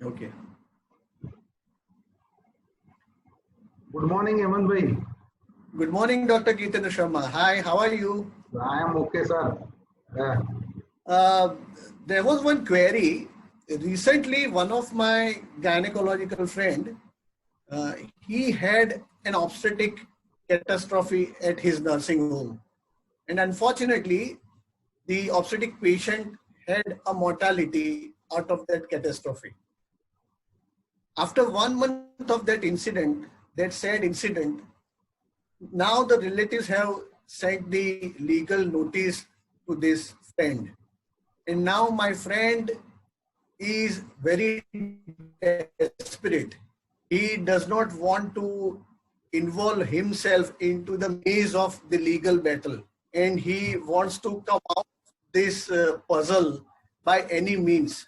Okay. Good morning, Hemant bhai. Good morning, Dr. Geetendra Sharma. Hi, how are you? I am okay, sir. Uh, There was one query. Recently, one of my gynecological friend, he had an obstetric catastrophe at his nursing home. And unfortunately, the obstetric patient had a mortality out of that catastrophe. After 1 month of that incident, that sad incident, now the relatives have sent the legal notice to this friend. And now my friend is very desperate. He does not want to involve himself into the maze of the legal battle. And he wants to come out of this puzzle by any means.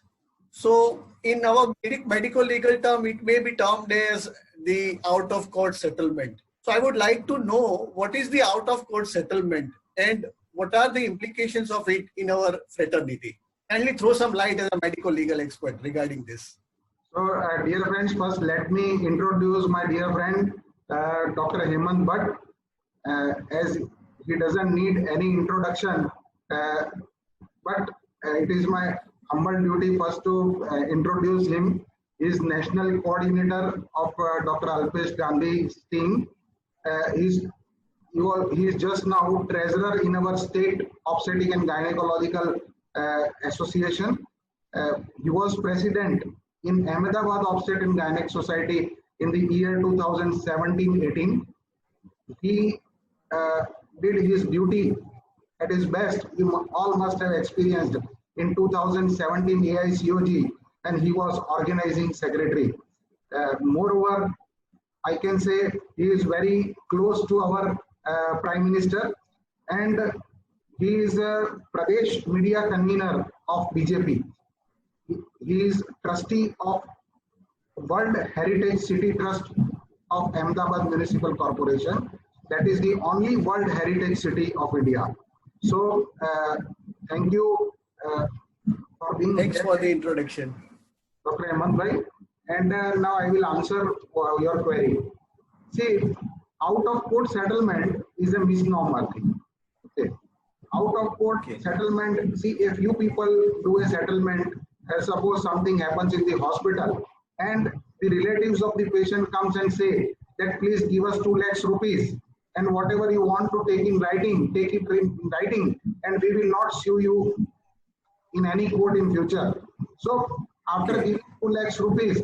So in our medical legal term, it may be termed as the out of court settlement. So I would like to know what is the out of court settlement and what are the implications of it in our fraternity. Kindly throw some light as a medical legal expert regarding this. so, dear friends, first let me introduce my dear friend, Dr. Hemant Bhatt, as he doesn't need any introduction, but it is my humble duty first to introduce him. He is National Coordinator of Dr. Alpesh Gandhi's team. He is just now treasurer in our state obstetric and gynecological association. He was president in Ahmedabad Obstetric and Gynec Society in the year 2017-18. He did his duty at his best. You all must have experienced in 2017 AICOG, and he was organizing secretary. Moreover, I can say he is very close to our Prime Minister, and he is a Pradesh media convener of BJP. He is trustee of World Heritage City Trust of Ahmedabad Municipal Corporation. That is the only World Heritage City of India. So, thank you for being Thanks here, for the introduction. Dr. Hemant bhai. And now I will answer your query. See, out of court settlement is a misnomer thing. Okay. Out of court settlement, see, if you people do a settlement, suppose something happens in the hospital and the relatives of the patient comes and say that please give us 2 lakhs rupees and whatever you want to take in writing, take it in writing, and we will not sue you in any court in future. So after giving 2 lakhs rupees,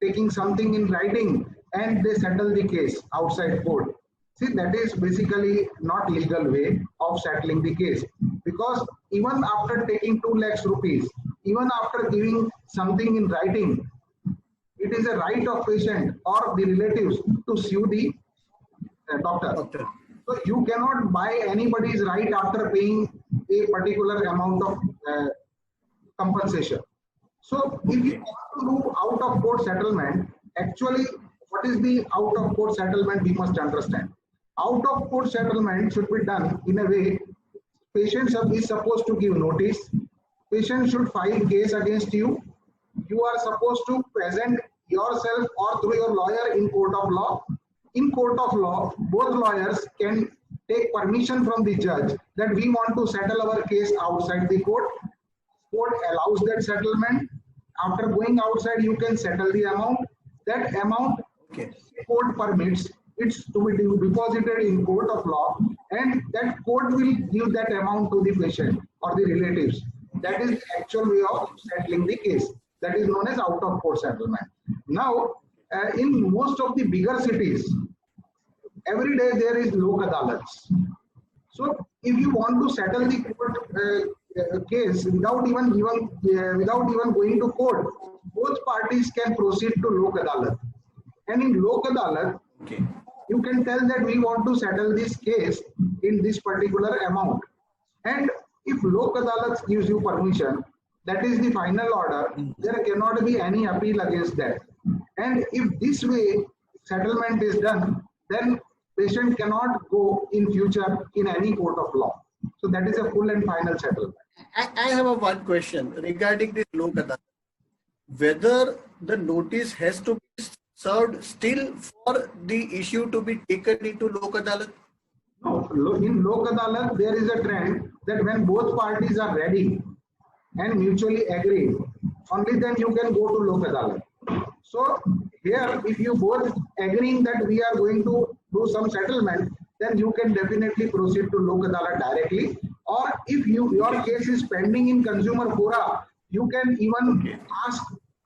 taking something in writing, and they settle the case outside court. See, that is basically not legal way of settling the case, because even after taking 2 lakhs rupees, even after giving something in writing, it is a right of patient or the relatives to sue the doctor. So you cannot buy anybody's right after paying a particular amount of compensation. So if you want to do out of court settlement, actually what is the out of court settlement we must understand. Out of court settlement should be done in a way patient is supposed to give notice, patient should file case against you, you are supposed to present yourself or through your lawyer in court of law. In court of law, both lawyers can take permission from the judge that we want to settle our case outside the court. Court allows that settlement. After going outside, you can settle the amount. That amount, court permits it's to be deposited in court of law, and that court will give that amount to the patient or the relatives. That is the actual way of settling the case. That is known as out of court settlement. Now, in most of the bigger cities, every day there is lok adalats. So, if you want to settle the court case without even going to court, both parties can proceed to lok adalat. And in lok adalat, you can tell that we want to settle this case in this particular amount. And if lok adalat gives you permission, that is the final order. There cannot be any appeal against that. And if this way settlement is done, then patient cannot go in future in any court of law. So that is a full and final settlement. I have one question regarding this lok adalat. whether the notice has to be served still for the issue to be taken into Lok Adalat? No, in Lok Adalat, there is a trend that when both parties are ready and mutually agree, only then you can go to Lok Adalat. So here, if you both agreeing that we are going to do some settlement, then you can definitely proceed to Lok Adalat directly. Or if your case is pending in Consumer Fora, you can even ask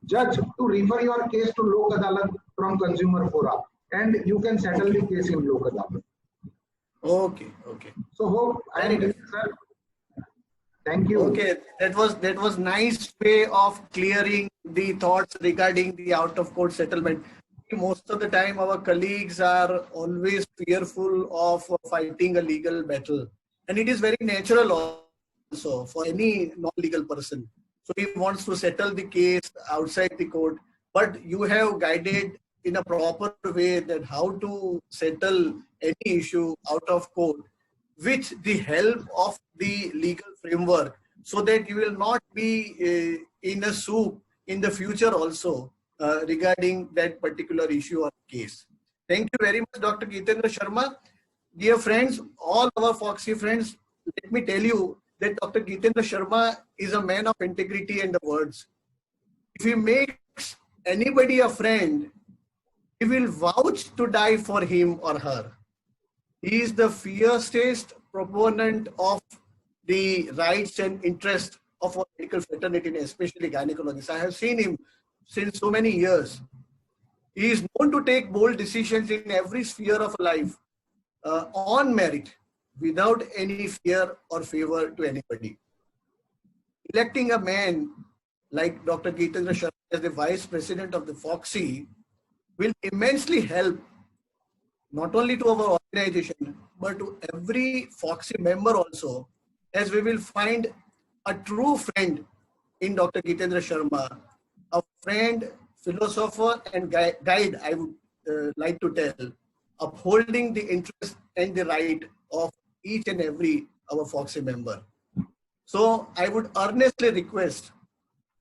judge to refer your case to Lok Adalat from Consumer Fora, and you can settle the case in Lok Adalat. Okay, okay. So hope I am clear, sir. Thank you. Okay, that was nice way of clearing the thoughts regarding the out of court settlement. Most of the time, our colleagues are always fearful of fighting a legal battle, and it is very natural also for any non-legal person. So he wants to settle the case outside the court, but you have guided in a proper way that how to settle any issue out of court with the help of the legal framework, so that you will not be in a soup in the future also regarding that particular issue or case. Thank you very much, Dr. Geetendra Sharma. Dear friends, all our Foxy friends, let me tell you that Dr. Geetendra Sharma is a man of integrity and the words. If he makes anybody a friend, he will vouch to die for him or her. He is the fiercest proponent of the rights and interests of our medical fraternity, especially gynecologists. I have seen him since so many years. He is known to take bold decisions in every sphere of life on merit, without any fear or favor to anybody. Electing a man like Dr. Geetendra Sharma as the Vice President of the Foxy will immensely help not only to our organization, but to every Foxy member also, as we will find a true friend in Dr. Geetendra Sharma, a friend, philosopher and guide, I would like to tell, upholding the interest and the right of each and every our Foxy member. So I would earnestly request,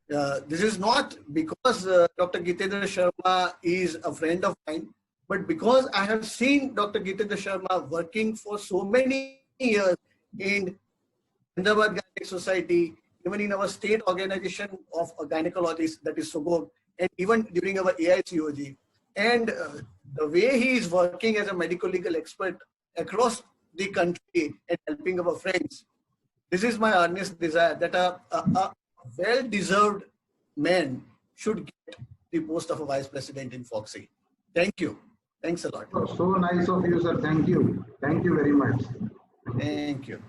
this is not because Dr. Geetendra Sharma is a friend of mine, but because I have seen Dr. Geetendra Sharma working for so many years in Ahmedabad Gynec Society, even in our state organization of gynecologists, that is SOGOG, and even during our AICOG. And the way he is working as a medical legal expert across the country and helping our friends, this is my earnest desire that a well-deserved man should get the post of a vice president in Foxy. Thank you. Thanks a lot. So nice of you, sir. Thank you. Thank you very much. Thank you.